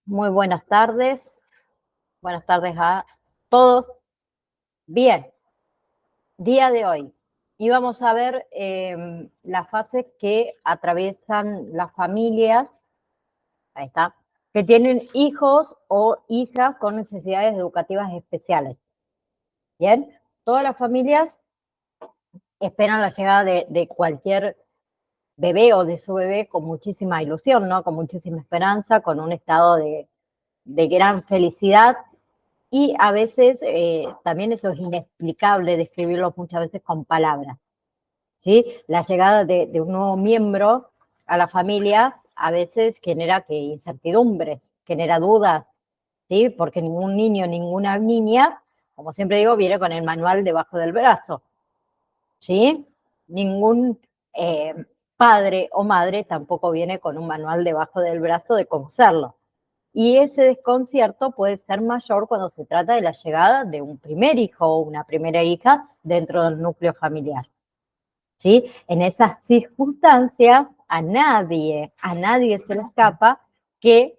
Muy buenas tardes. Buenas tardes a todos. Bien, día de hoy. Y vamos a ver las fases que atraviesan las familias, ahí está, que tienen hijos o hijas con necesidades educativas especiales. Bien, todas las familias esperan la llegada de cualquier bebé o de su bebé con muchísima ilusión, ¿no? Con muchísima esperanza, con un estado de gran felicidad. Y a veces también eso es inexplicable describirlo muchas veces con palabras, ¿sí? La llegada de un nuevo miembro a las familias a veces genera incertidumbres, genera dudas, ¿sí? Porque ningún niño, ninguna niña, como siempre digo, viene con el manual debajo del brazo, ¿sí? Ningún eh, padre o madre tampoco viene con un manual debajo del brazo de cómo serlo. Y ese desconcierto puede ser mayor cuando se trata de la llegada de un primer hijo o una primera hija dentro del núcleo familiar. ¿Sí? En esas circunstancias a nadie se le escapa que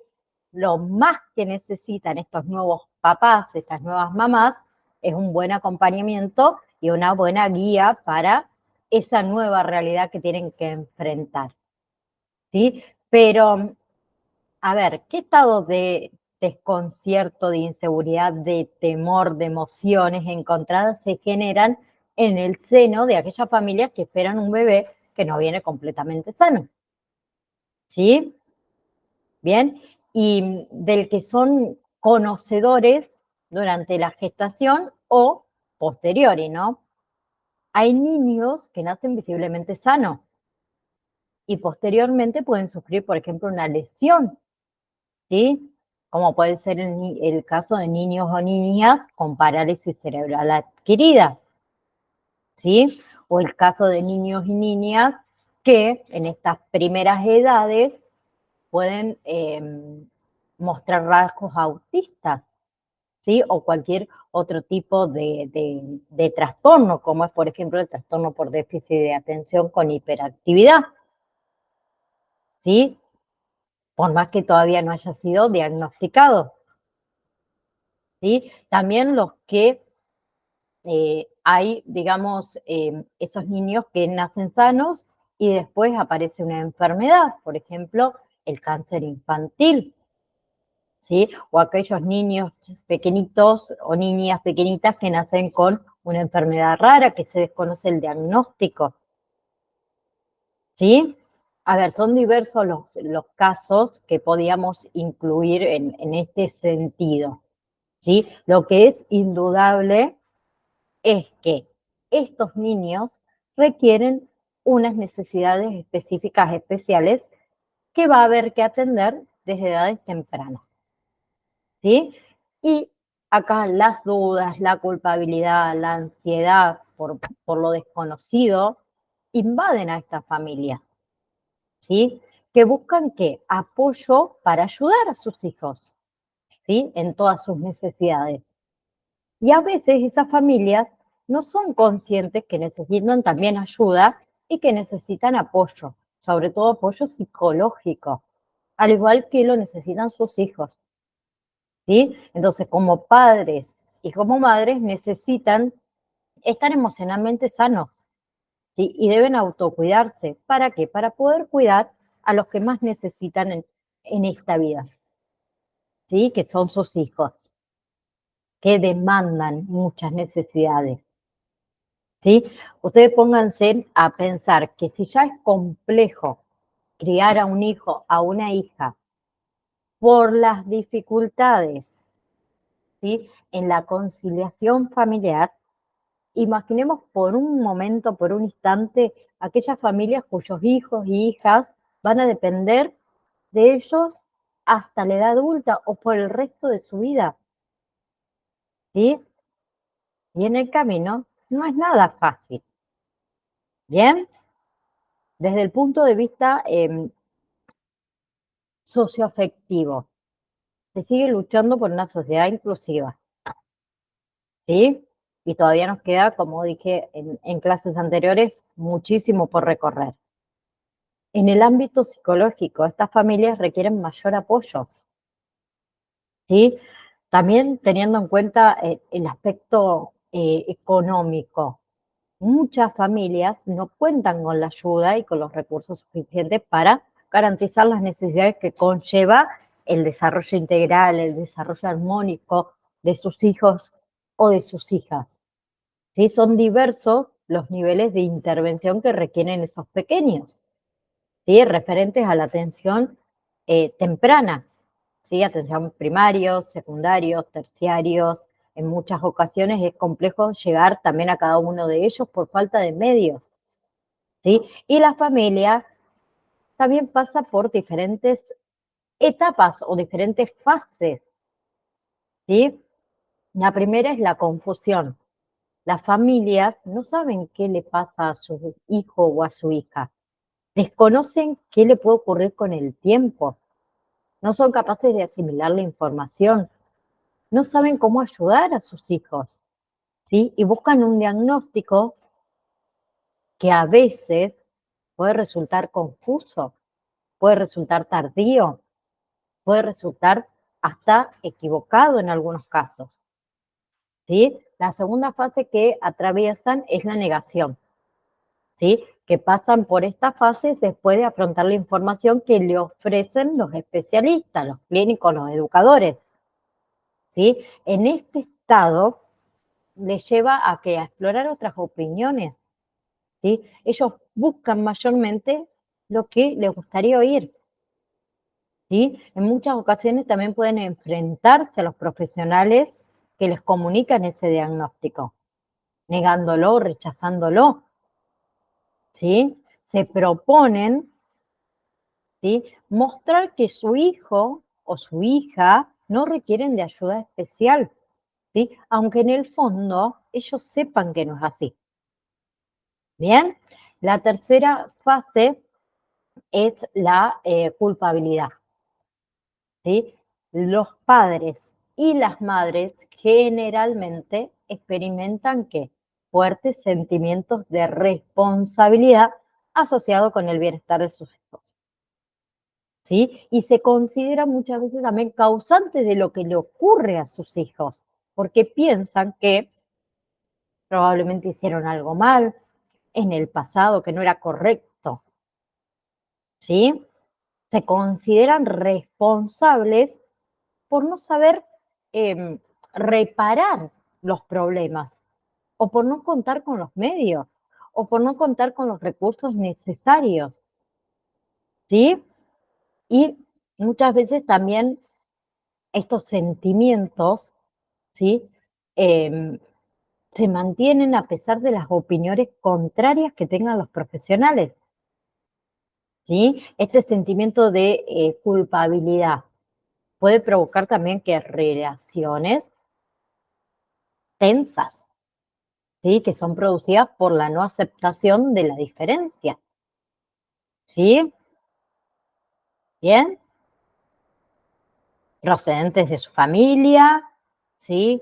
lo más que necesitan estos nuevos papás, estas nuevas mamás, es un buen acompañamiento y una buena guía para esa nueva realidad que tienen que enfrentar. ¿Sí? Pero a ver, ¿qué estado de desconcierto, de inseguridad, de temor, de emociones encontradas se generan en el seno de aquellas familias que esperan un bebé que no viene completamente sano? ¿Sí? Bien. Y del que son conocedores durante la gestación o posteriori, ¿no? Hay niños que nacen visiblemente sanos y posteriormente pueden sufrir, por ejemplo, una lesión, ¿sí? Como puede ser el caso de niños o niñas con parálisis cerebral adquirida, ¿sí? O el caso de niños y niñas que en estas primeras edades pueden mostrar rasgos autistas, ¿sí? O cualquier otro tipo de trastorno, como es, por ejemplo, el trastorno por déficit de atención con hiperactividad, ¿sí? Por más que todavía no haya sido diagnosticado. ¿Sí? También los que hay, digamos, esos niños que nacen sanos y después aparece una enfermedad, por ejemplo, el cáncer infantil, ¿sí? O aquellos niños pequeñitos o niñas pequeñitas que nacen con una enfermedad rara que se desconoce el diagnóstico, ¿sí? A ver, son diversos los casos que podíamos incluir en este sentido, ¿sí? Lo que es indudable es que estos niños requieren unas necesidades específicas especiales que va a haber que atender desde edades tempranas, ¿sí? Y acá las dudas, la culpabilidad, la ansiedad por lo desconocido invaden a estas familias, ¿sí? Que buscan ¿qué? Apoyo para ayudar a sus hijos, ¿sí? En todas sus necesidades. Y a veces esas familias no son conscientes que necesitan también ayuda y que necesitan apoyo, sobre todo apoyo psicológico, al igual que lo necesitan sus hijos, ¿sí? Entonces, como padres y como madres necesitan estar emocionalmente sanos, ¿sí? Y deben autocuidarse. ¿Para qué? Para poder cuidar a los que más necesitan en esta vida, ¿sí? Que son sus hijos, que demandan muchas necesidades. ¿Sí? Ustedes pónganse a pensar que si ya es complejo criar a un hijo, a una hija, por las dificultades, ¿sí? En la conciliación familiar, imaginemos por un momento, por un instante, aquellas familias cuyos hijos y hijas van a depender de ellos hasta la edad adulta o por el resto de su vida, ¿sí? Y en el camino no es nada fácil, ¿bien? Desde el punto de vista socioafectivo. Se sigue luchando por una sociedad inclusiva, ¿sí? Y todavía nos queda, como dije en clases anteriores, muchísimo por recorrer. En el ámbito psicológico, estas familias requieren mayor apoyo, ¿sí? También teniendo en cuenta el aspecto económico. Muchas familias no cuentan con la ayuda y con los recursos suficientes para garantizar las necesidades que conlleva el desarrollo integral, el desarrollo armónico de sus hijos o de sus hijas. ¿Sí? Son diversos los niveles de intervención que requieren esos pequeños, ¿sí? Referentes a la atención temprana, ¿sí? Atención primarios, secundarios, terciarios. En muchas ocasiones es complejo llegar también a cada uno de ellos por falta de medios, ¿sí? Y la familia también pasa por diferentes etapas o diferentes fases, ¿sí? La primera es la confusión. Las familias no saben qué le pasa a su hijo o a su hija. Desconocen qué le puede ocurrir con el tiempo. No son capaces de asimilar la información. No saben cómo ayudar a sus hijos, ¿sí? Y buscan un diagnóstico que a veces puede resultar confuso, puede resultar tardío, puede resultar hasta equivocado en algunos casos, ¿sí? La segunda fase que atraviesan es la negación, ¿sí? Que pasan por esta fase después de afrontar la información que le ofrecen los especialistas, los clínicos, los educadores, ¿sí? En este estado les lleva a que a explorar otras opiniones, ¿sí? Ellos buscan mayormente lo que les gustaría oír, ¿sí? En muchas ocasiones también pueden enfrentarse a los profesionales que les comunican ese diagnóstico, negándolo o rechazándolo, ¿sí? Se proponen, ¿sí? Mostrar que su hijo o su hija no requieren de ayuda especial, ¿sí? Aunque en el fondo ellos sepan que no es así. Bien, la tercera fase es la culpabilidad, ¿sí? Los padres y las madres generalmente experimentan ¿qué? Fuertes sentimientos de responsabilidad asociados con el bienestar de sus hijos, ¿sí? Y se consideran muchas veces también causantes de lo que le ocurre a sus hijos, porque piensan que probablemente hicieron algo mal en el pasado que no era correcto, ¿sí? Se consideran responsables por no saber reparar los problemas, o por no contar con los medios, o por no contar con los recursos necesarios, ¿sí? Y muchas veces también estos sentimientos, ¿sí? Em, Se mantienen a pesar de las opiniones contrarias que tengan los profesionales, ¿sí? Este sentimiento de culpabilidad puede provocar también que relaciones tensas, ¿sí? Que son producidas por la no aceptación de la diferencia, ¿sí? Bien, procedentes de su familia, ¿sí?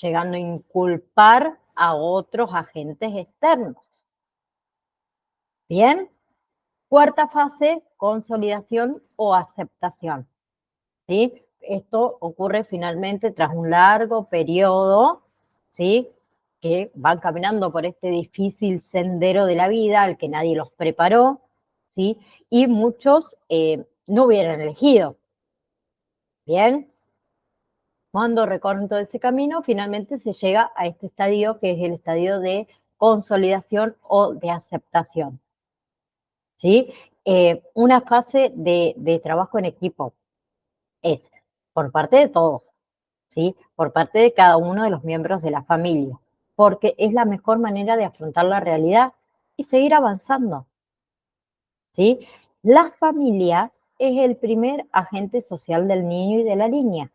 Llegando a inculpar a otros agentes externos. Bien, cuarta fase, consolidación o aceptación, ¿sí? Esto ocurre finalmente tras un largo periodo, ¿sí? Que van caminando por este difícil sendero de la vida al que nadie los preparó, ¿sí? Y muchos no hubieran elegido. Bien, cuando recorren todo ese camino, finalmente se llega a este estadio que es el estadio de consolidación o de aceptación, ¿sí? Una fase de trabajo en equipo es por parte de todos, ¿sí? Por parte de cada uno de los miembros de la familia, porque es la mejor manera de afrontar la realidad y seguir avanzando, ¿sí? La familia es el primer agente social del niño y de la niña.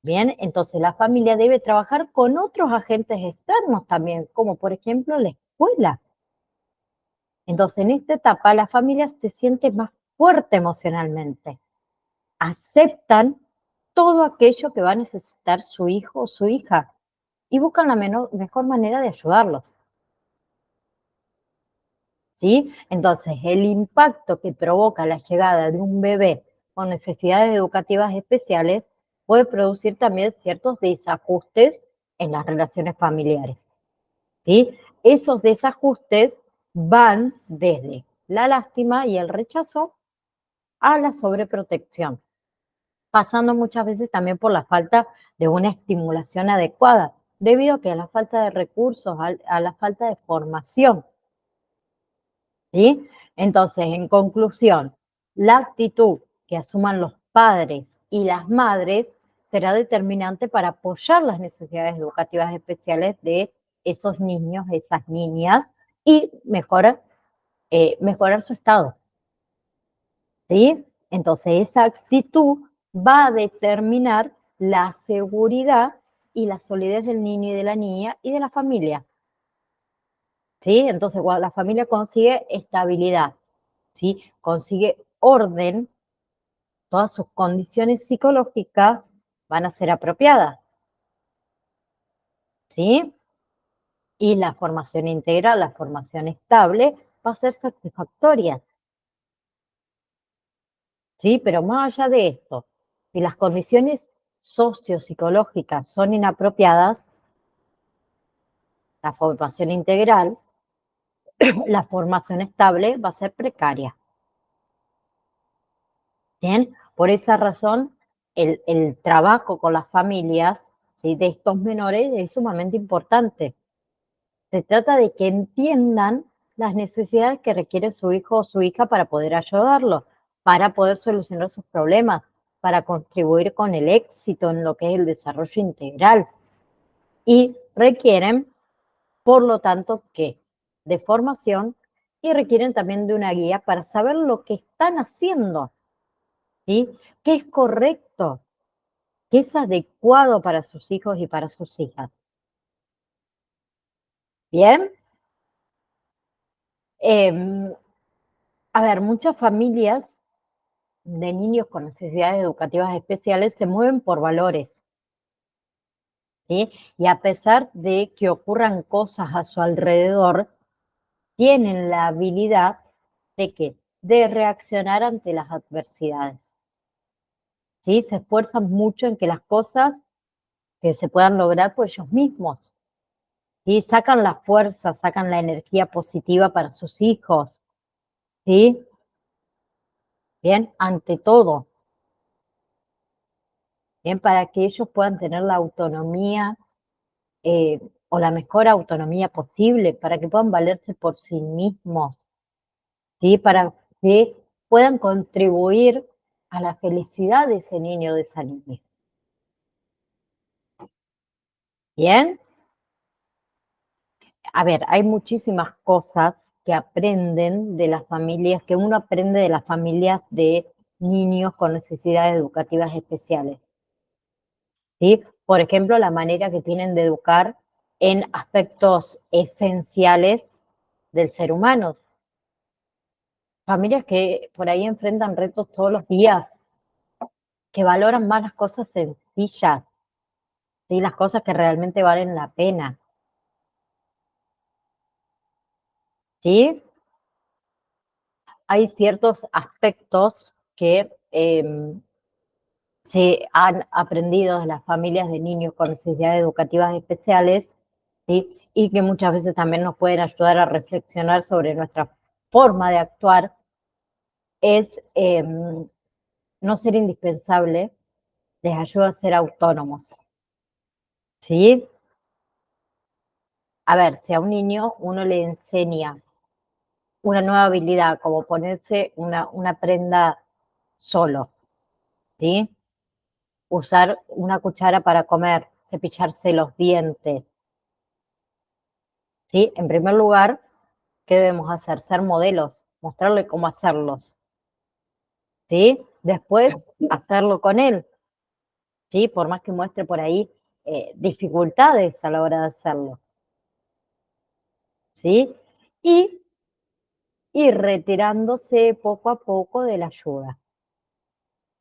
Bien, entonces la familia debe trabajar con otros agentes externos también, como por ejemplo la escuela. Entonces, en esta etapa la familia se siente más fuerte emocionalmente, aceptan todo aquello que va a necesitar su hijo o su hija y buscan la mejor manera de ayudarlos, ¿sí? Entonces, el impacto que provoca la llegada de un bebé con necesidades educativas especiales puede producir también ciertos desajustes en las relaciones familiares, ¿sí? Esos desajustes van desde la lástima y el rechazo a la sobreprotección, pasando muchas veces también por la falta de una estimulación adecuada, debido a que a la falta de recursos, a la falta de formación, ¿sí? Entonces, en conclusión, la actitud que asuman los padres y las madres será determinante para apoyar las necesidades educativas especiales de esos niños, esas niñas, y mejorar su estado, ¿sí? Entonces, esa actitud va a determinar la seguridad y la solidez del niño y de la niña y de la familia, ¿sí? Entonces, cuando la familia consigue estabilidad, ¿sí? Consigue orden, todas sus condiciones psicológicas van a ser apropiadas, ¿sí? Y la formación integral, la formación estable, va a ser satisfactoria, ¿sí? Pero más allá de esto, si las condiciones sociopsicológicas son inapropiadas, la formación integral, la formación estable va a ser precaria. Bien, por esa razón, el trabajo con las familias, ¿sí?, de estos menores es sumamente importante. Se trata de que entiendan las necesidades que requiere su hijo o su hija para poder ayudarlo, para poder solucionar sus problemas, para contribuir con el éxito en lo que es el desarrollo integral. Y requieren, por lo tanto, ¿qué? De formación, y requieren también de una guía para saber lo que están haciendo, ¿sí? ¿Qué es correcto? ¿Qué es adecuado para sus hijos y para sus hijas? Bien. Eh, a ver, muchas familias de niños con necesidades educativas especiales se mueven por valores, ¿sí? Y a pesar de que ocurran cosas a su alrededor, tienen la habilidad de ¿qué? De reaccionar ante las adversidades, ¿sí? Se esfuerzan mucho en que las cosas que se puedan lograr por ellos mismos, ¿sí? Sacan la fuerza, sacan la energía positiva para sus hijos, ¿sí? Bien, ante todo, bien, para que ellos puedan tener la autonomía o la mejor autonomía posible, para que puedan valerse por sí mismos, ¿sí? Para que puedan contribuir a la felicidad de ese niño o de esa niña. Bien, a ver, hay muchísimas cosas que aprenden de las familias, que uno aprende de las familias de niños con necesidades educativas especiales, ¿sí? Por ejemplo, la manera que tienen de educar en aspectos esenciales del ser humano. Familias que por ahí enfrentan retos todos los días, que valoran más las cosas sencillas, ¿sí? Las cosas que realmente valen la pena, ¿sí? Hay ciertos aspectos que se han aprendido de las familias de niños con necesidades educativas especiales, ¿sí? Y que muchas veces también nos pueden ayudar a reflexionar sobre nuestra forma de actuar, es no ser indispensable, les ayuda a ser autónomos, ¿sí? A ver, si a un niño uno le enseña una nueva habilidad, como ponerse una prenda solo, ¿sí? Usar una cuchara para comer, cepillarse los dientes, ¿sí? En primer lugar, ¿qué debemos hacer? Ser modelos, mostrarle cómo hacerlos, ¿sí? Después, hacerlo con él, ¿sí? Por más que muestre por ahí dificultades a la hora de hacerlo, ¿sí? Y ir retirándose poco a poco de la ayuda.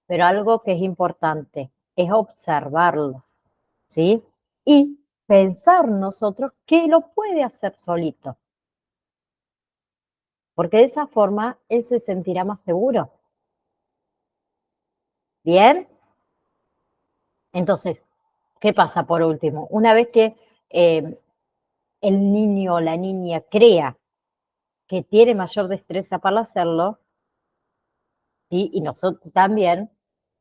Pero algo que es importante es observarlo, ¿sí? Y pensar nosotros que lo puede hacer solito, porque de esa forma él se sentirá más seguro, ¿Bien? Entonces, ¿qué pasa por último? Una vez que el niño o la niña crea que tiene mayor destreza para hacerlo, ¿sí? Y nosotros también,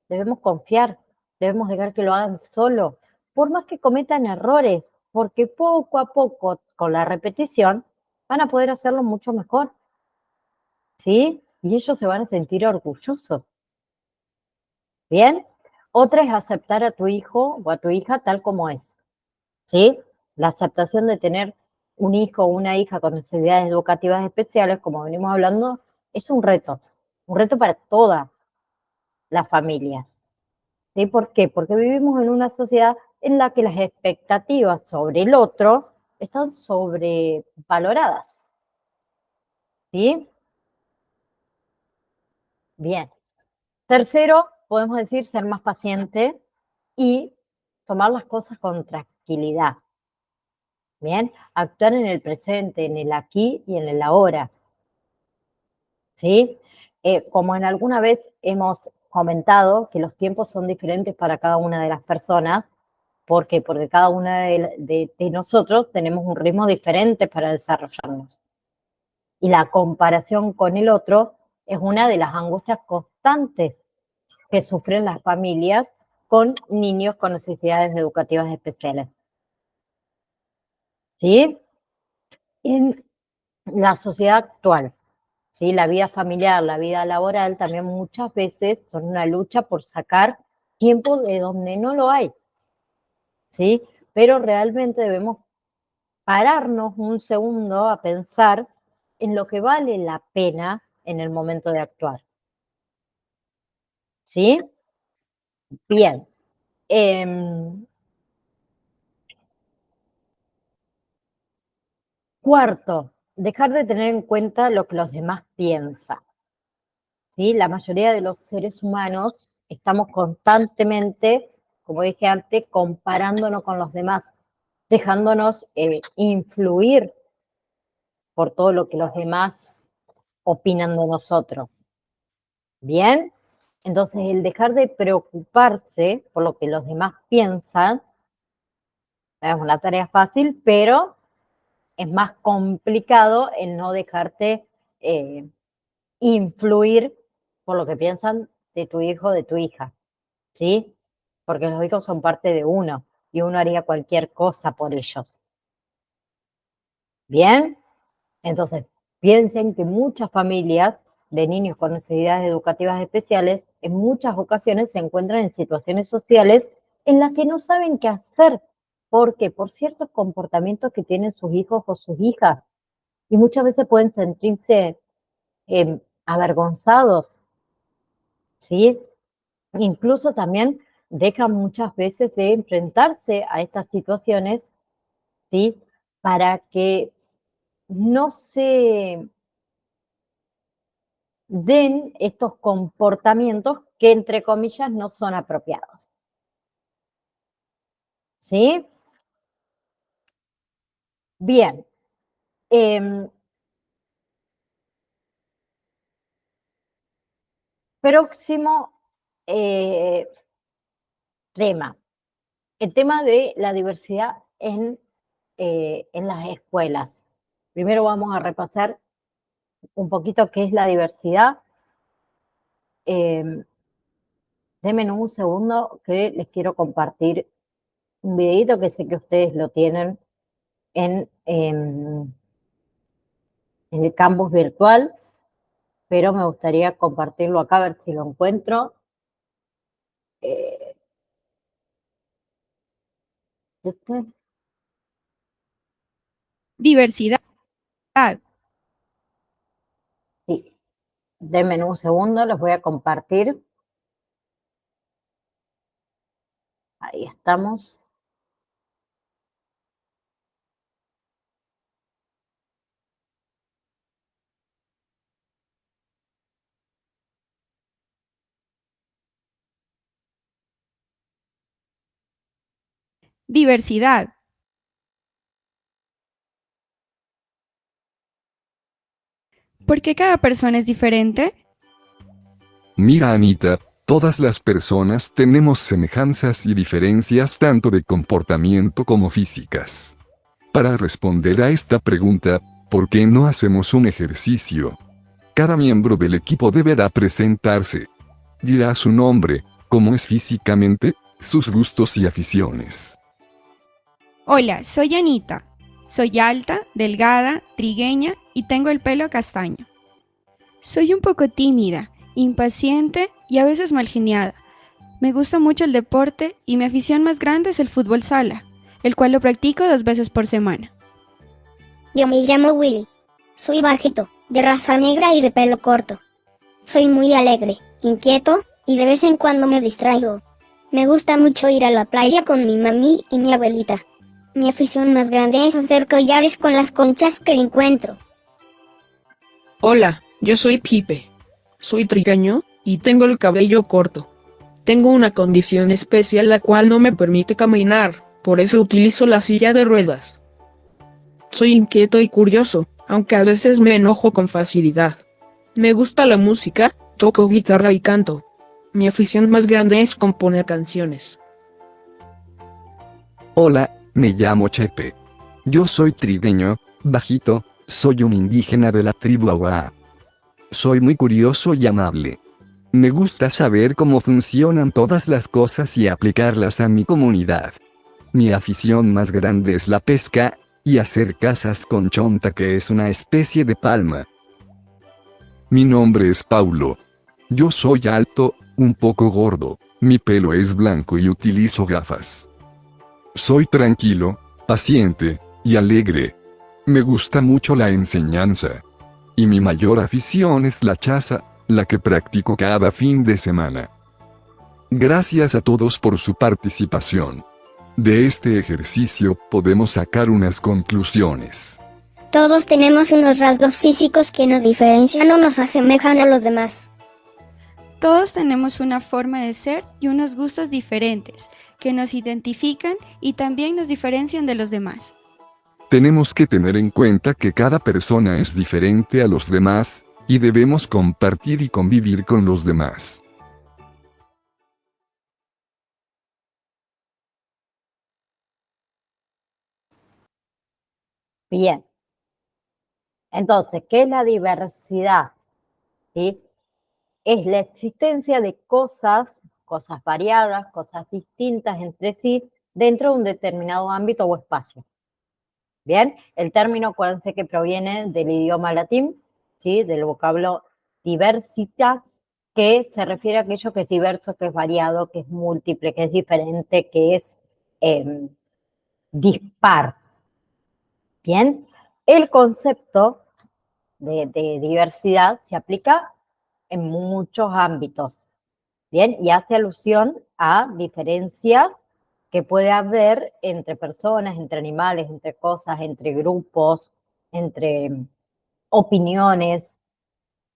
debemos confiar, debemos dejar que lo hagan solo, por más que cometan errores, porque poco a poco, con la repetición, van a poder hacerlo mucho mejor, ¿sí? Y ellos se van a sentir orgullosos, ¿bien? Otra es aceptar a tu hijo o a tu hija tal como es, ¿sí? La aceptación de tener un hijo o una hija con necesidades educativas especiales, como venimos hablando, es un reto para todas las familias. ¿Sí? ¿Por qué? Porque vivimos en una sociedad en la que las expectativas sobre el otro están sobrevaloradas. ¿Sí? Bien. Tercero, podemos decir ser más paciente y tomar las cosas con tranquilidad. Bien, actuar en el presente, en el aquí y en el ahora. ¿Sí? Como en alguna vez hemos comentado que los tiempos son diferentes para cada una de las personas. ¿Por qué? Porque cada una de nosotros tenemos un ritmo diferente para desarrollarnos. Y la comparación con el otro es una de las angustias constantes que sufren las familias con niños con necesidades educativas especiales. ¿Sí? En la sociedad actual, ¿sí? La vida familiar, la vida laboral también muchas veces son una lucha por sacar tiempo de donde no lo hay, ¿sí? Pero realmente debemos pararnos un segundo a pensar en lo que vale la pena en el momento de actuar, ¿sí? Bien. Cuarto, dejar de tener en cuenta lo que los demás piensan, ¿sí? La mayoría de los seres humanos estamos constantemente, como dije antes, comparándonos con los demás, dejándonos influir por todo lo que los demás opinan de nosotros. ¿Bien? Entonces, el dejar de preocuparse por lo que los demás piensan es una tarea fácil, pero es más complicado el no dejarte eh, influir por lo que piensan de tu hijo o de tu hija, ¿sí? Porque los hijos son parte de uno y uno haría cualquier cosa por ellos. ¿Bien? Entonces, piensen que muchas familias de niños con necesidades educativas especiales en muchas ocasiones se encuentran en situaciones sociales en las que no saben qué hacer. ¿Por qué? Por ciertos comportamientos que tienen sus hijos o sus hijas. Y muchas veces pueden sentirse avergonzados, ¿sí? Incluso también dejan muchas veces de enfrentarse a estas situaciones, ¿sí? Para que no se den estos comportamientos que, entre comillas, no son apropiados. ¿Sí? Bien. Próximo tema. El tema de la diversidad en las escuelas. Primero vamos a repasar un poquito qué es la diversidad. Denme un segundo que les quiero compartir un videito que sé que ustedes lo tienen en el campus virtual, pero me gustaría compartirlo acá, a ver si lo encuentro. Eh, ¿Este? Diversidad. Sí, denme un segundo, los voy a compartir. Ahí estamos. Diversidad. ¿Por qué cada persona es diferente? Mira, Anita, Todas las personas tenemos semejanzas y diferencias tanto de comportamiento como físicas. Para responder a esta pregunta, ¿por qué no hacemos un ejercicio? Cada miembro del equipo deberá presentarse. Dirá su nombre, cómo es físicamente, sus gustos y aficiones. Hola, soy Anita. Soy alta, delgada, trigueña y tengo el pelo castaño. Soy un poco tímida, impaciente y a veces malgeniada. Me gusta mucho el deporte y mi afición más grande es el fútbol sala, el cual lo practico 2 veces por semana. Yo me llamo Willy. Soy bajito, de raza negra y de pelo corto. Soy muy alegre, inquieto y de vez en cuando me distraigo. Me gusta mucho ir a la playa con mi mami y mi abuelita. Mi afición más grande es hacer collares con las conchas que encuentro. Hola, yo soy Pipe. Soy trigueño y tengo el cabello corto. Tengo una condición especial la cual no me permite caminar, por eso utilizo la silla de ruedas. Soy inquieto y curioso, aunque a veces me enojo con facilidad. Me gusta la música, toco guitarra y canto. Mi afición más grande es componer canciones. Hola, me llamo Chepe. Yo soy trigueño, bajito, soy un indígena de la tribu Awá. Soy muy curioso y amable. Me gusta saber cómo funcionan todas las cosas y aplicarlas a mi comunidad. Mi afición más grande es la pesca, y hacer casas con chonta, que es una especie de palma. Mi nombre es Paulo. Yo soy alto, un poco gordo, mi pelo es blanco y utilizo gafas. Soy tranquilo, paciente y alegre. Me gusta mucho la enseñanza. Y mi mayor afición es la chaza, la que practico cada fin de semana. Gracias a todos por su participación. De este ejercicio podemos sacar unas conclusiones. Todos tenemos unos rasgos físicos que nos diferencian o nos asemejan a los demás. Todos tenemos una forma de ser y unos gustos diferentes que nos identifican y también nos diferencian de los demás. Tenemos que tener en cuenta que cada persona es diferente a los demás, y debemos compartir y convivir con los demás. Bien. Entonces, ¿qué es la diversidad? ¿Sí? Es la existencia de cosas variadas, cosas distintas entre sí, dentro de un determinado ámbito o espacio. Bien, el término, acuérdense que proviene del idioma latín, ¿sí? Del vocablo diversitas, que se refiere a aquello que es diverso, que es variado, que es múltiple, que es diferente, que es dispar. Bien, el concepto de diversidad se aplica en muchos ámbitos, bien, y hace alusión a diferencias que puede haber entre personas, entre animales, entre cosas, entre grupos, entre opiniones,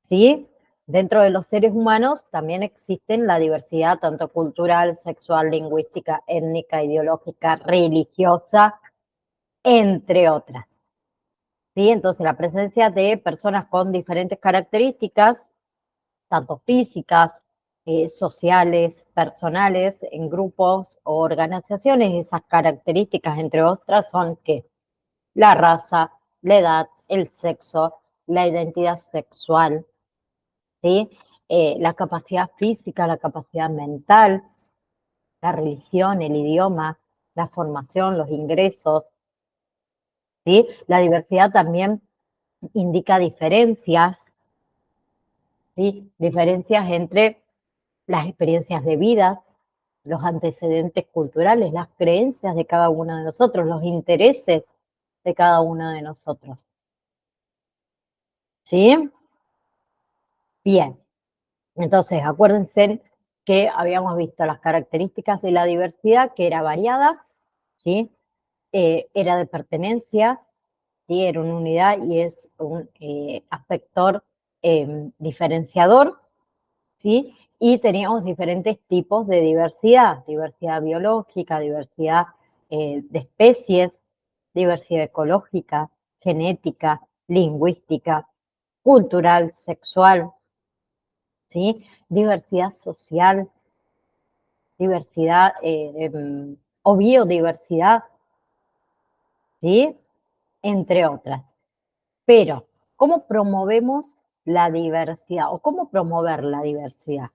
¿sí? Dentro de los seres humanos también existen la diversidad tanto cultural, sexual, lingüística, étnica, ideológica, religiosa, entre otras. ¿Sí? Entonces, la presencia de personas con diferentes características, tanto físicas, sociales, personales, en grupos o organizaciones, esas características, entre otras, son que la raza, la edad, el sexo, la identidad sexual, ¿sí? La capacidad física, la capacidad mental, la religión, el idioma, la formación, los ingresos, ¿sí? La diversidad también indica diferencias, ¿sí? Diferencias entre las experiencias de vida, los antecedentes culturales, las creencias de cada uno de nosotros, los intereses de cada uno de nosotros. ¿Sí? Bien. Entonces, acuérdense que habíamos visto las características de la diversidad, que era variada, ¿sí? Era de pertenencia, ¿sí? Era una unidad y es un aspector diferenciador, ¿sí? Y teníamos diferentes tipos de diversidad, diversidad biológica, diversidad de especies, diversidad ecológica, genética, lingüística, cultural, sexual, ¿sí? Diversidad social, diversidad o biodiversidad, ¿sí? Entre otras. Pero, ¿cómo promovemos la diversidad o cómo promover la diversidad?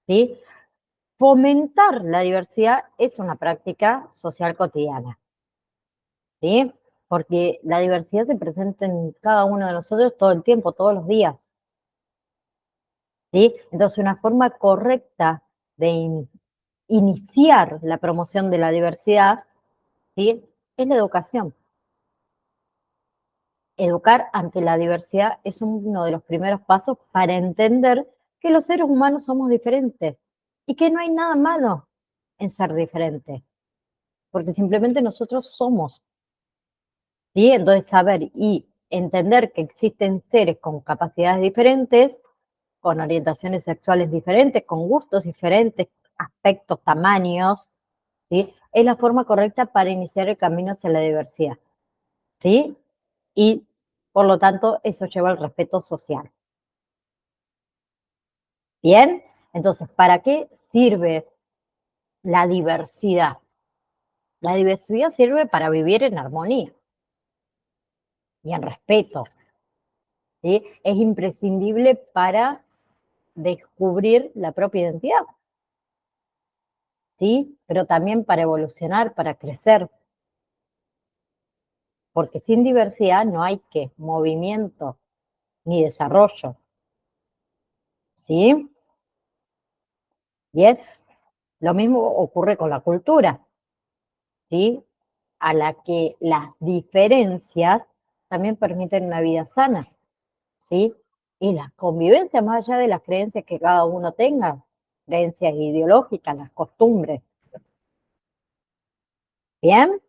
¿Sí? Fomentar la diversidad es una práctica social cotidiana, ¿sí? Porque la diversidad se presenta en cada uno de nosotros todo el tiempo, todos los días, ¿sí? Entonces, una forma correcta de iniciar la promoción de la diversidad, ¿sí? Es la educación. Educar ante la diversidad es uno de los primeros pasos para entender que los seres humanos somos diferentes y que no hay nada malo en ser diferente, porque simplemente nosotros somos, ¿sí? Entonces saber y entender que existen seres con capacidades diferentes, con orientaciones sexuales diferentes, con gustos diferentes, aspectos, tamaños, ¿sí? Es la forma correcta para iniciar el camino hacia la diversidad, ¿sí? Y por lo tanto eso lleva al respeto social. Bien, entonces, ¿para qué sirve la diversidad? La diversidad sirve para vivir en armonía y en respeto, ¿sí? Es imprescindible para descubrir la propia identidad, ¿sí? Pero también para evolucionar, para crecer, porque sin diversidad no hay ¿qué? Movimiento ni desarrollo, ¿sí? Bien, lo mismo ocurre con la cultura, ¿sí? A la que las diferencias también permiten una vida sana, ¿sí? Y la convivencia, más allá de las creencias que cada uno tenga, creencias ideológicas, las costumbres. Bien,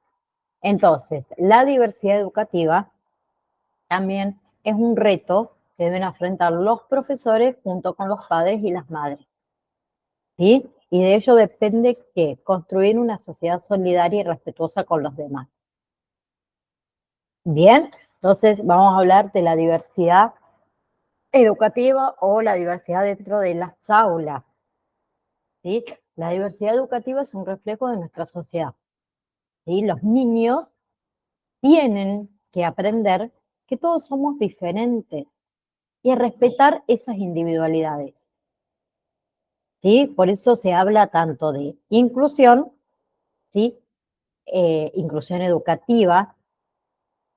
entonces, la diversidad educativa también es un reto que deben afrontar los profesores junto con los padres y las madres, ¿sí? Y de ello depende que construir una sociedad solidaria y respetuosa con los demás. Bien, entonces vamos a hablar de la diversidad educativa o la diversidad dentro de las aulas, ¿sí? La diversidad educativa es un reflejo de nuestra sociedad, ¿sí? Los niños tienen que aprender que todos somos diferentes y a respetar esas individualidades, ¿sí? Por eso se habla tanto de inclusión, ¿sí? Inclusión educativa,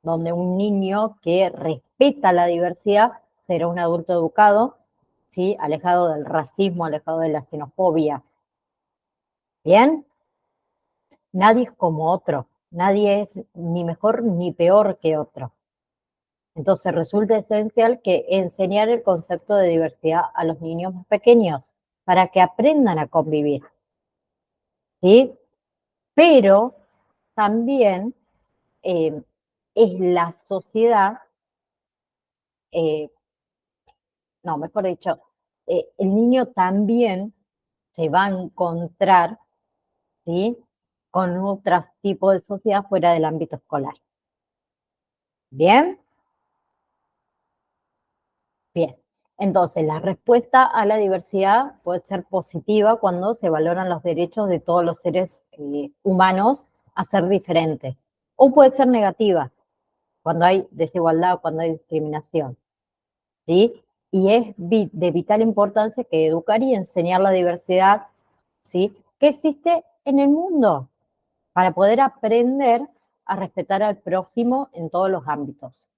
donde un niño que respeta la diversidad será un adulto educado, ¿sí? Alejado del racismo, alejado de la xenofobia. ¿Bien? Nadie es como otro, nadie es ni mejor ni peor que otro. Entonces resulta esencial que enseñar el concepto de diversidad a los niños más pequeños para que aprendan a convivir, ¿sí? Pero también es la sociedad, eh, no, mejor dicho, el niño también se va a encontrar, ¿sí? Con otros tipos de sociedad fuera del ámbito escolar. ¿Bien? Bien. Entonces, la respuesta a la diversidad puede ser positiva cuando se valoran los derechos de todos los seres humanos a ser diferentes. O puede ser negativa cuando hay desigualdad, cuando hay discriminación, ¿sí? Y es de vital importancia que educar y enseñar la diversidad, ¿sí? Que existe en el mundo para poder aprender a respetar al prójimo en todos los ámbitos,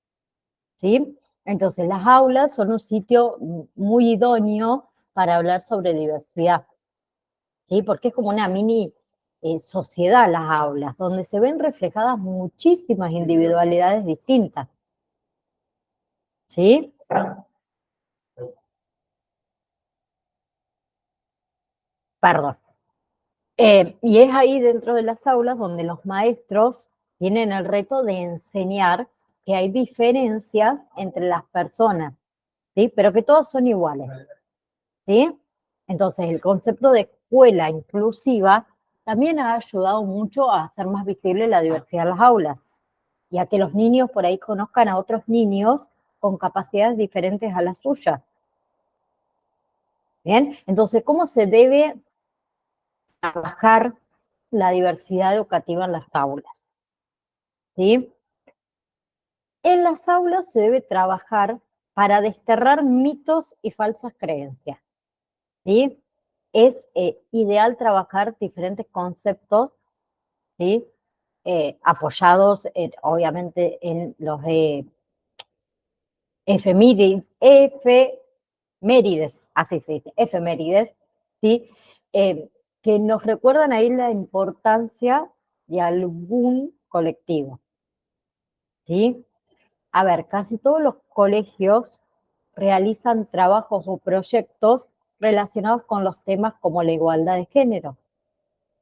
¿sí? Entonces, las aulas son un sitio muy idóneo para hablar sobre diversidad, ¿sí? Porque es como una mini sociedad las aulas, donde se ven reflejadas muchísimas individualidades distintas, ¿sí? Perdón. Y es ahí dentro de las aulas donde los maestros tienen el reto de enseñar que hay diferencias entre las personas, ¿sí? Pero que todas son iguales, ¿sí? Entonces, el concepto de escuela inclusiva también ha ayudado mucho a hacer más visible la diversidad en las aulas y a que los niños por ahí conozcan a otros niños con capacidades diferentes a las suyas, Bien, entonces, ¿cómo se debe trabajar la diversidad educativa en las aulas? ¿Sí? En las aulas se debe trabajar para desterrar mitos y falsas creencias. ¿Sí? Es ideal trabajar diferentes conceptos, ¿sí? Apoyados obviamente en los efemérides, así se dice, efemérides, ¿sí? Eh, que nos recuerdan ahí la importancia de algún colectivo, ¿sí? A ver, casi todos los colegios realizan trabajos o proyectos relacionados con los temas como la igualdad de género,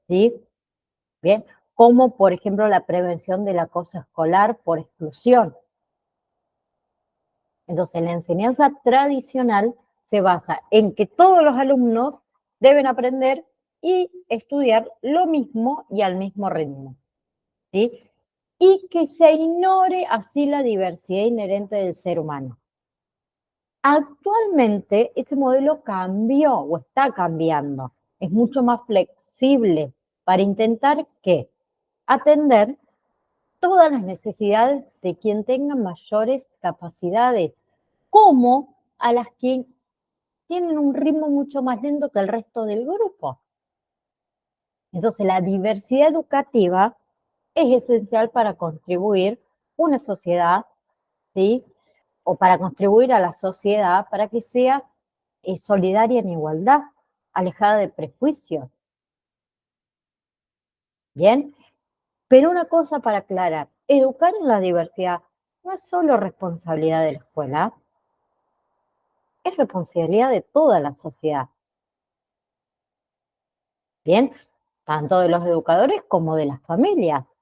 ¿sí? Bien, como por ejemplo la prevención del acoso escolar por exclusión. Entonces, la enseñanza tradicional se basa en que todos los alumnos deben aprender y estudiar lo mismo y al mismo ritmo, ¿sí? Y que se ignore así la diversidad inherente del ser humano. Actualmente ese modelo cambió o está cambiando. Es mucho más flexible para intentar que atender todas las necesidades de quien tenga mayores capacidades, como a las que tienen un ritmo mucho más lento que el resto del grupo. Entonces, la diversidad educativa es esencial para contribuir una sociedad, ¿sí? O para contribuir a la sociedad para que sea solidaria en igualdad, alejada de prejuicios. Bien, pero una cosa para aclarar, educar en la diversidad no es solo responsabilidad de la escuela, es responsabilidad de toda la sociedad. Bien, tanto de los educadores como de las familias,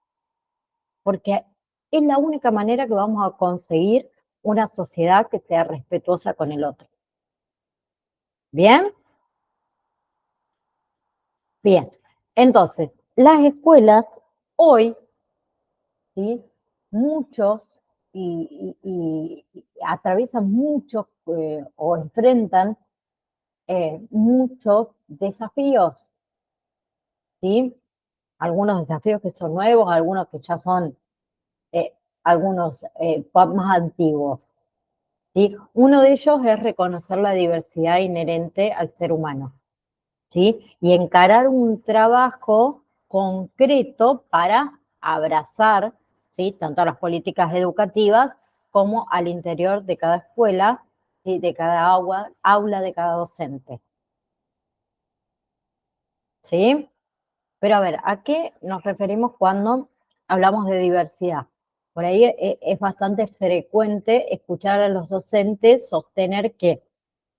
porque es la única manera que vamos a conseguir una sociedad que sea respetuosa con el otro. Bien, bien. Entonces, las escuelas hoy, ¿sí? Muchos y atraviesan muchos o enfrentan muchos desafíos, ¿sí? Algunos desafíos que son nuevos, algunos que ya son algunos más antiguos, ¿sí? Uno de ellos es reconocer la diversidad inherente al ser humano, ¿sí? Y encarar un trabajo concreto para abrazar, ¿sí? Tanto las políticas educativas como al interior de cada escuela, ¿sí? De cada aula de cada docente, ¿sí? Pero a ver, ¿a qué nos referimos cuando hablamos de diversidad? Por ahí es bastante frecuente escuchar a los docentes sostener que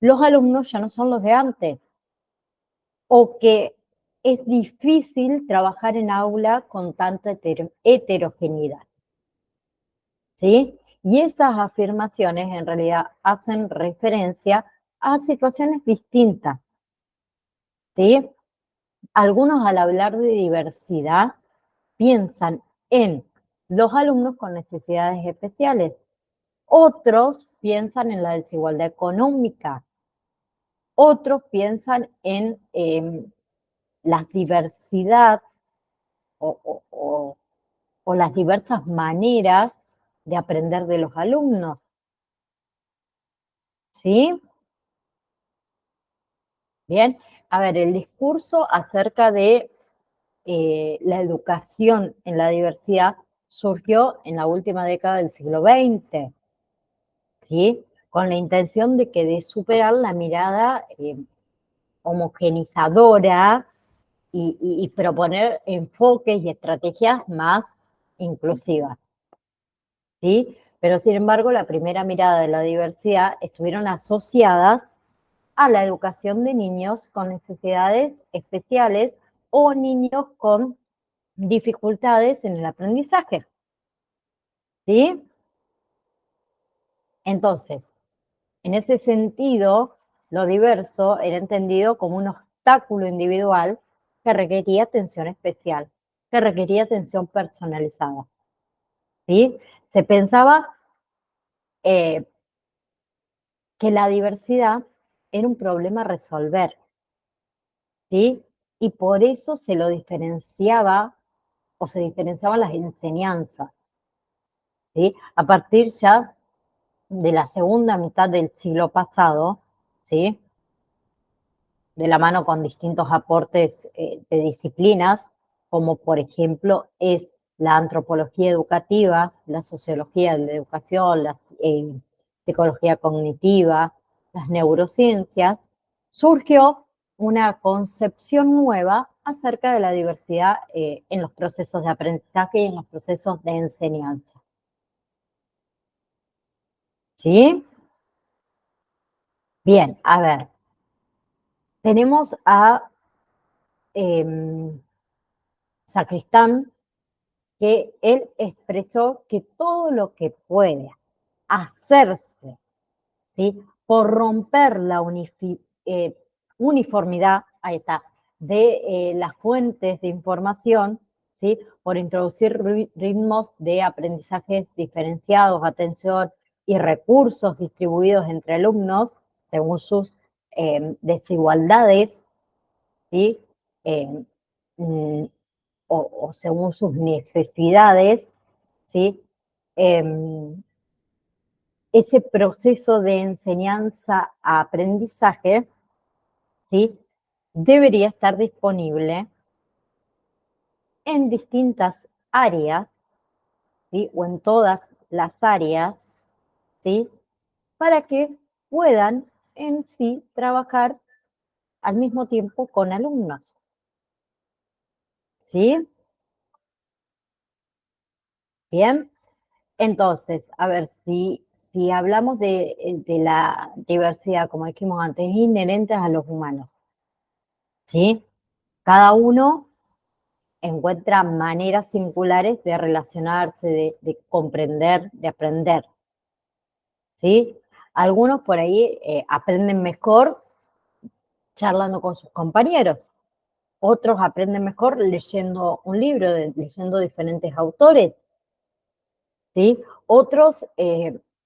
los alumnos ya no son los de antes o que es difícil trabajar en aula con tanta heterogeneidad, ¿sí? Y esas afirmaciones en realidad hacen referencia a situaciones distintas, ¿sí? Algunos al hablar de diversidad piensan en los alumnos con necesidades especiales. Otros piensan en la desigualdad económica. Otros piensan en la diversidad o, o- o- o las diversas maneras de aprender de los alumnos. ¿Sí? Bien. A ver, el discurso acerca de la educación en la diversidad surgió en la última década del siglo XX, ¿sí? Con la intención de superar la mirada homogenizadora y proponer enfoques y estrategias más inclusivas, ¿sí? Pero sin embargo, la primera mirada de la diversidad estuvieron asociadas a la educación de niños con necesidades especiales o niños con dificultades en el aprendizaje, ¿sí? Entonces, en ese sentido, lo diverso era entendido como un obstáculo individual que requería atención especial, que requería atención personalizada, ¿sí? Se pensaba eh, que la diversidad era un problema a resolver, ¿sí? Y por eso se lo diferenciaba o se diferenciaban las enseñanzas, ¿sí? A partir ya de la segunda mitad del siglo pasado, ¿sí? De la mano con distintos aportes de disciplinas, como por ejemplo es la antropología educativa, la sociología de la educación, la psicología cognitiva, las neurociencias, surgió una concepción nueva acerca de la diversidad en los procesos de aprendizaje y en los procesos de enseñanza. ¿Sí? Bien, a ver, tenemos a Sacristán, que él expresó que todo lo que puede hacerse, ¿sí? Por romper la uniformidad, ahí está, de las fuentes de información, ¿sí? Por introducir ritmos de aprendizajes diferenciados, atención y recursos distribuidos entre alumnos según sus desigualdades, ¿sí? Eh, mm, o según sus necesidades, ¿sí? Ese proceso de enseñanza a aprendizaje, ¿sí? Debería estar disponible en distintas áreas, ¿sí? O en todas las áreas, ¿sí? Para que puedan en sí trabajar al mismo tiempo con alumnos, ¿sí? Bien, entonces, a ver, si hablamos de la diversidad, como dijimos antes, inherentes a los humanos, ¿sí? Cada uno encuentra maneras singulares de relacionarse, de comprender, de aprender, ¿sí? Algunos por ahí aprenden mejor charlando con sus compañeros, otros aprenden mejor leyendo un libro, leyendo diferentes autores, ¿sí? Otros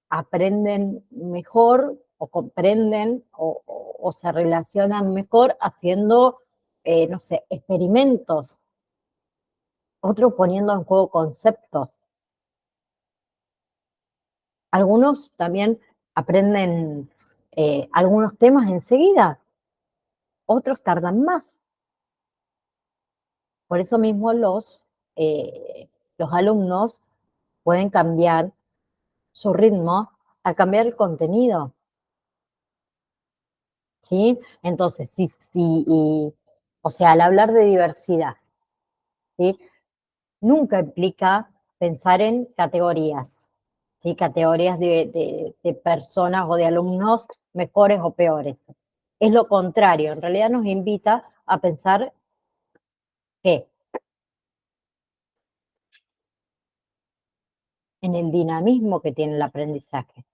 aprenden mejor o comprenden o se relacionan mejor haciendo, no sé, experimentos, otros poniendo en juego conceptos. Algunos también aprenden algunos temas enseguida, otros tardan más. Por eso mismo los alumnos pueden cambiar su ritmo al cambiar el contenido, ¿sí? Entonces, o sea, al hablar de diversidad, ¿sí? Nunca implica pensar en categorías, ¿sí? Categorías de personas o de alumnos mejores o peores. Es lo contrario, en realidad nos invita a pensar que en el dinamismo que tiene el aprendizaje,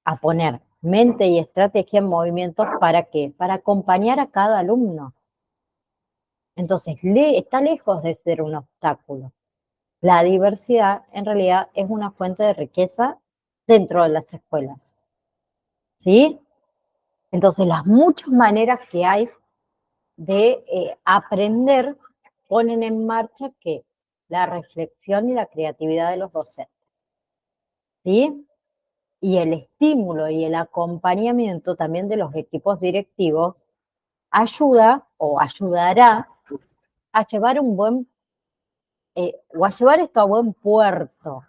a poner mente y estrategia en movimientos ¿para qué? Para acompañar a cada alumno. Entonces, está lejos de ser un obstáculo. La diversidad en realidad es una fuente de riqueza dentro de las escuelas, ¿sí? Entonces, las muchas maneras que hay de aprender ponen en marcha que la reflexión y la creatividad de los docentes, ¿sí? Y el estímulo y el acompañamiento también de los equipos directivos ayuda o ayudará a llevar o a llevar esto a buen puerto,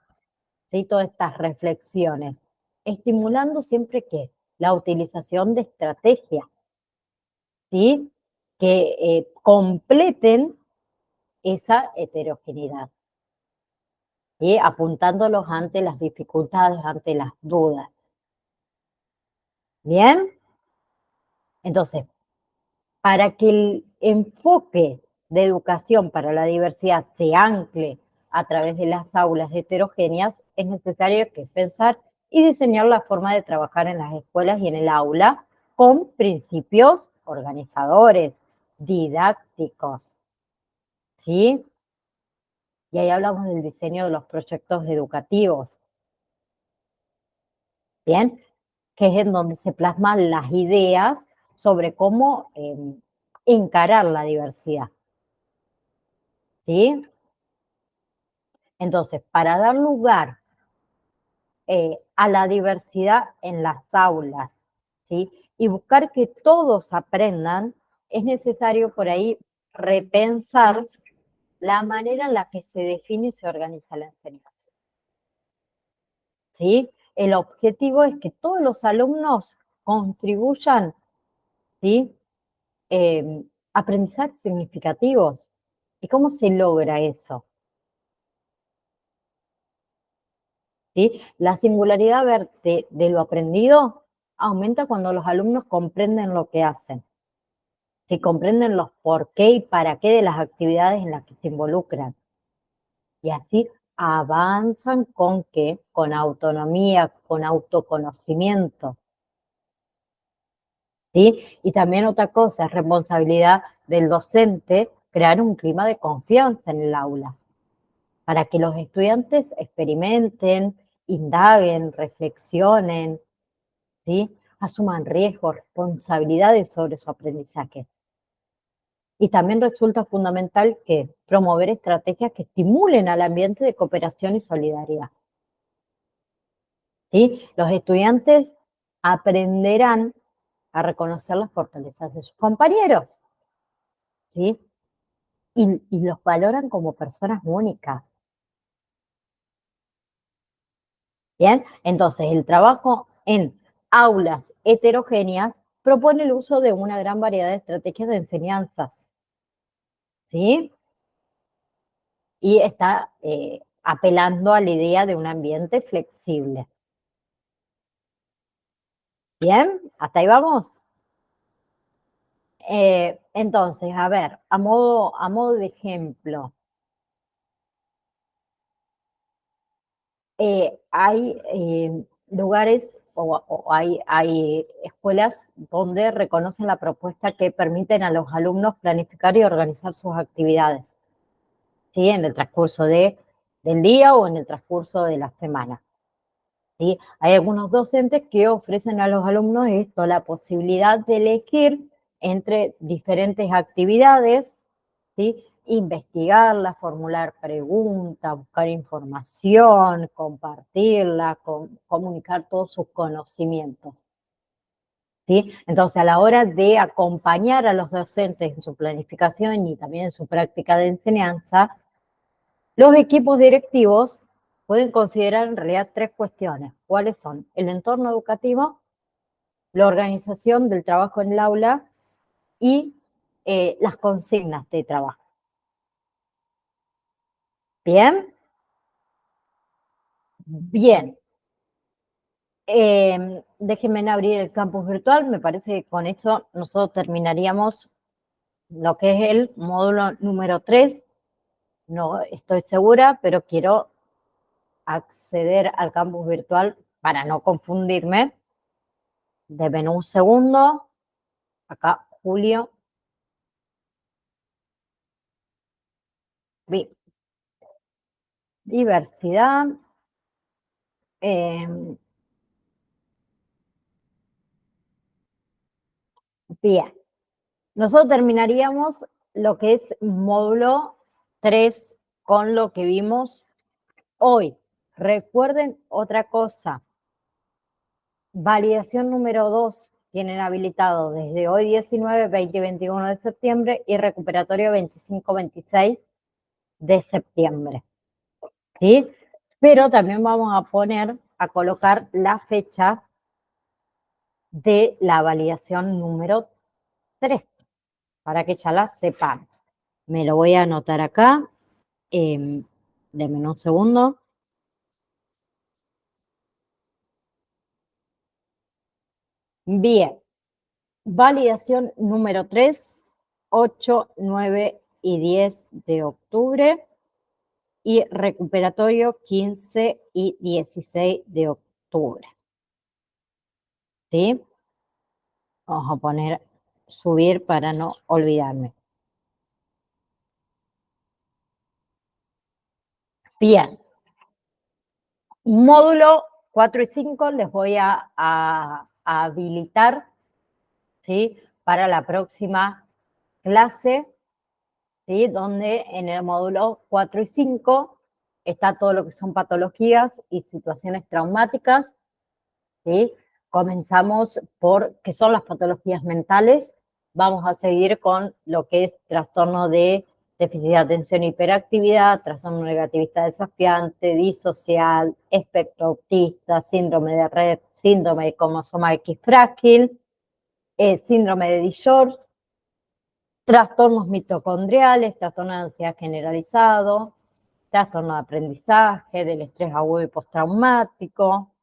¿sí? Todas estas reflexiones, estimulando siempre que la utilización de estrategias, ¿sí? Que completen esa heterogeneidad, ¿sí? Apuntándolos ante las dificultades, ante las dudas. ¿Bien? Entonces, para que el enfoque de educación para la diversidad se ancle a través de las aulas heterogéneas, es necesario que pensar y diseñar la forma de trabajar en las escuelas y en el aula con principios organizadores, didácticos, ¿sí? Y ahí hablamos del diseño de los proyectos educativos. Bien, que es en donde se plasman las ideas sobre cómo encarar la diversidad. ¿Sí? Entonces, para dar lugar a la diversidad en las aulas, ¿sí? Y buscar que todos aprendan, es necesario por ahí repensar la manera en la que se define y se organiza la enseñanza. ¿Sí? El objetivo es que todos los alumnos contribuyan, ¿sí? Aprendizajes significativos. ¿Y cómo se logra eso? ¿Sí? La singularidad de lo aprendido aumenta cuando los alumnos comprenden lo que hacen. Si comprenden los por qué y para qué de las actividades en las que se involucran. Y así avanzan ¿con qué? Con autonomía, con autoconocimiento. ¿Sí? Y también otra cosa, es responsabilidad del docente crear un clima de confianza en el aula, para que los estudiantes experimenten, indaguen, reflexionen, ¿sí? Asuman riesgos, responsabilidades sobre su aprendizaje. Y también resulta fundamental que promover estrategias que estimulen al ambiente de cooperación y solidaridad. ¿Sí? Los estudiantes aprenderán a reconocer las fortalezas de sus compañeros, ¿sí? Y los valoran como personas únicas. ¿Bien? Entonces, el trabajo en aulas heterogéneas propone el uso de una gran variedad de estrategias de enseñanzas, ¿sí? Y está apelando a la idea de un ambiente flexible. ¿Bien? ¿Hasta ahí vamos? Entonces, a ver, a modo de ejemplo, hay lugares o hay escuelas donde reconocen la propuesta que permiten a los alumnos planificar y organizar sus actividades, ¿sí? En el transcurso del día o en el transcurso de la semana. ¿Sí? Hay algunos docentes que ofrecen a los alumnos esto, la posibilidad de elegir entre diferentes actividades, ¿sí? Investigarla, formular preguntas, buscar información, compartirla, comunicar todos sus conocimientos. ¿Sí? Entonces, a la hora de acompañar a los docentes en su planificación y también en su práctica de enseñanza, los equipos directivos pueden considerar en realidad tres cuestiones. ¿Cuáles son? El entorno educativo, la organización del trabajo en el aula y las consignas de trabajo. ¿Bien? Bien. Déjenme abrir el campus virtual. Me parece que con esto nosotros terminaríamos lo que es el módulo número 3. No estoy segura, pero quiero acceder al campus virtual para no confundirme. Denme un segundo. Acá, Julio. Bien. Diversidad. Bien. Nosotros terminaríamos lo que es módulo 3 con lo que vimos hoy. Recuerden otra cosa. Validación número 2. Tienen habilitado desde hoy 19, 20 y 21 de septiembre y recuperatorio 25, 26 de septiembre. ¿Sí? Pero también vamos a colocar la fecha de la validación número 3, para que ya la sepamos. Me lo voy a anotar acá. Denme un segundo. Bien. Validación número 3, 8, 9 y 10 de octubre. Y recuperatorio 15 y 16 de octubre. ¿Sí? Vamos a poner subir para no olvidarme. Bien. Módulo 4 y 5 les voy a habilitar, ¿sí? Para la próxima clase, ¿sí? Donde en el módulo 4 y 5 está todo lo que son patologías y situaciones traumáticas, ¿sí? Comenzamos por qué son las patologías mentales. Vamos a seguir con lo que es trastorno de déficit de atención e hiperactividad, trastorno negativista desafiante, disocial, espectro autista, síndrome de Rett, síndrome de cromosoma X frágil, síndrome de Dijon, trastornos mitocondriales, trastorno de ansiedad generalizado, trastorno de aprendizaje, del estrés agudo y postraumático,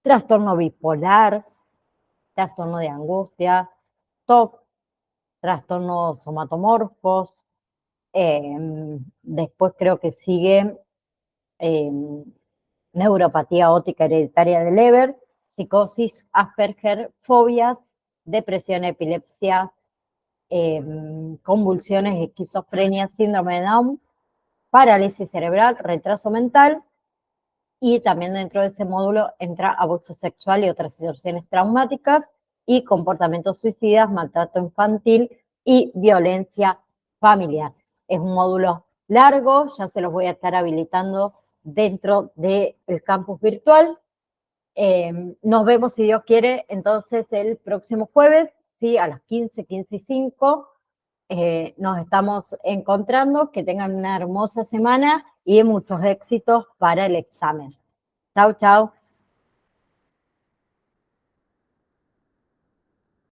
trastorno bipolar, trastorno de angustia, TOC, trastornos somatomorfos, después creo que sigue neuropatía óptica hereditaria de Leber, psicosis, Asperger, fobias, depresión, epilepsia, convulsiones, esquizofrenia, síndrome de Down, parálisis cerebral, retraso mental, y también dentro de ese módulo entra abuso sexual y otras situaciones traumáticas, y comportamientos suicidas, maltrato infantil y violencia familiar. Es un módulo largo, ya se los voy a estar habilitando dentro del campus virtual. Nos vemos, si Dios quiere, entonces el próximo jueves, ¿sí? A las 15, 15 y 5. Nos estamos encontrando. Que tengan una hermosa semana y muchos éxitos para el examen. Chau, chau.